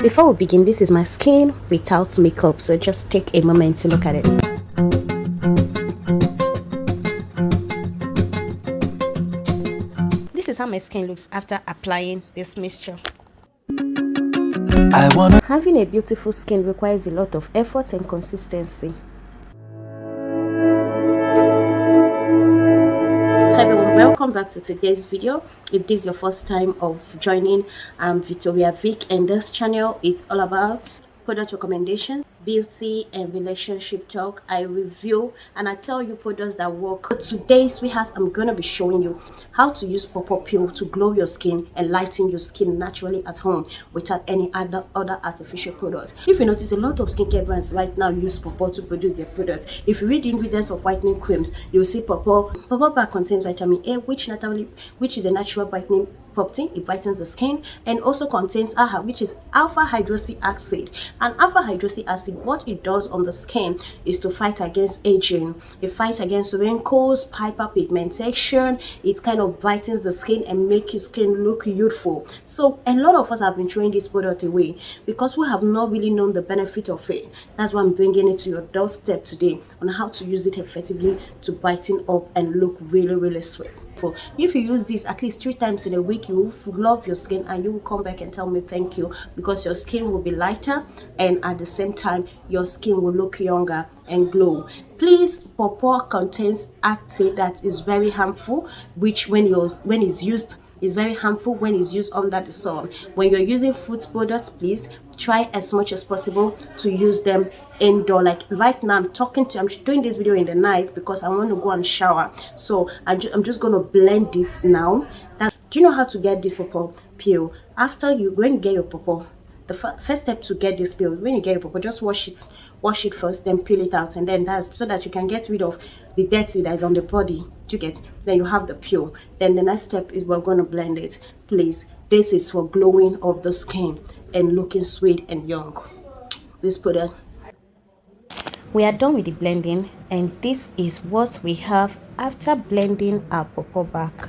Before we begin, this is my skin without makeup, so just take a moment to look at it. This is how my skin looks after applying this mixture. Having a beautiful skin requires a lot of effort and consistency. Hi everyone, welcome back to today's video. If this is your first time of joining, I'm Victoria Vic, and this channel it's all about product recommendations, beauty and relationship talk. I review and I tell you products that work. For today's sweethearts, I'm gonna be showing you how to use PawPaw to glow your skin and lighten your skin naturally at home without any other artificial products. If you notice, a lot of skincare brands right now use PawPaw to produce their products. If you read the ingredients of whitening creams, you will see PawPaw bar contains vitamin A, which is a natural whitening property. It brightens the skin, and also contains AHA, which is alpha hydroxy acid. And alpha hydroxy acid, what it does on the skin is to fight against aging. It fights against wrinkles, hyperpigmentation. It kind of brightens the skin and make your skin look youthful. So a lot of us have been throwing this product away because we have not really known the benefit of it. That's why I'm bringing it to your doorstep today on how to use it effectively to brighten up and look really sweet. If you use this at least 3 times in a week, you will love your skin and you will come back and tell me thank you, because your skin will be lighter and at the same time your skin will look younger and glow. Please, PawPaw contains acid that is very harmful, which when it's used is very harmful when it's used under the sun. When you're using food products, please try as much as possible to use them indoor. Like right now I'm doing this video in the night because I want to go and shower, so I'm just gonna blend it now. Do you know how to get this PawPaw peel? When you get your PawPaw, the first step to get this peel, when you get your PawPaw, just wash it first, then peel it out, and then that's so that you can get rid of the dirty that is on the body. You get, then you have the peel. Then the next step is we're going to blend it. Please, this is for glowing of the skin and looking sweet and young. This product, we are done with the blending, and this is what we have after blending our PawPaw back.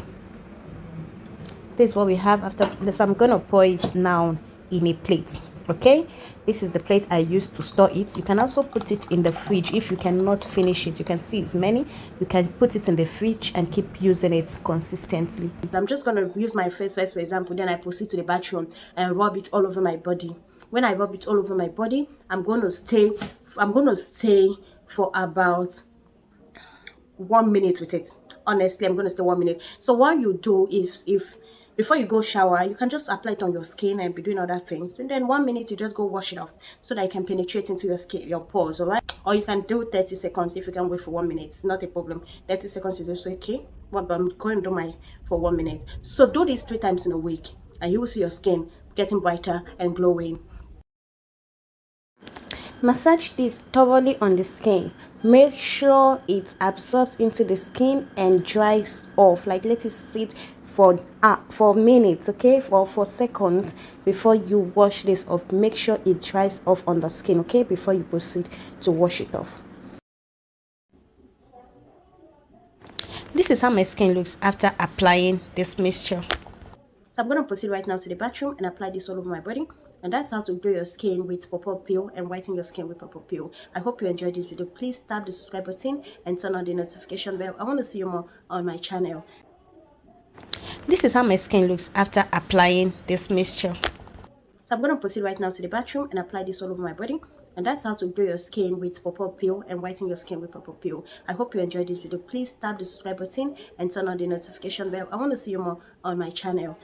This is what we have after. So I'm going to pour it now in a plate. Okay, this is the plate I used to store it. You can also put it in the fridge if you cannot finish it. You can see it's many. You can put it in the fridge and keep using it consistently. I'm just going to use my face first, for example, then I proceed to the bathroom and rub it all over my body. When I rub it all over my body, I'm going to stay for about 1 minute with it. Honestly, I'm going to stay 1 minute. So what you do is, before you go shower, you can just apply it on your skin and be doing other things, and then 1 minute you just go wash it off so that it can penetrate into your skin, your pores. All right, or you can do 30 seconds if you can wait for 1 minute. It's not a problem. 30 seconds is also okay, but I'm going to do mine for 1 minute. So do this 3 times in a week and you will see your skin getting brighter and glowing. Massage this thoroughly on the skin. Make sure it absorbs into the skin and dries off. Like, let it sit for minutes, okay, for seconds before you wash this off. Make sure it dries off on the skin, okay, before you proceed to wash it off. This is how my skin looks after applying this mixture. So I'm going to proceed right now to the bathroom and apply this all over my body. And that's how to glow your skin with PawPaw and whiten your skin with PawPaw. I hope you enjoyed this video. Please tap the subscribe button and turn on the notification bell. I want to see you more on my channel. This is how my skin looks after applying this mixture. So I'm going to proceed right now to the bathroom and apply this all over my body. And that's how to glow your skin with PawPaw and whiten your skin with PawPaw. I hope you enjoyed this video. Please tap the subscribe button and turn on the notification bell. I want to see you more on my channel.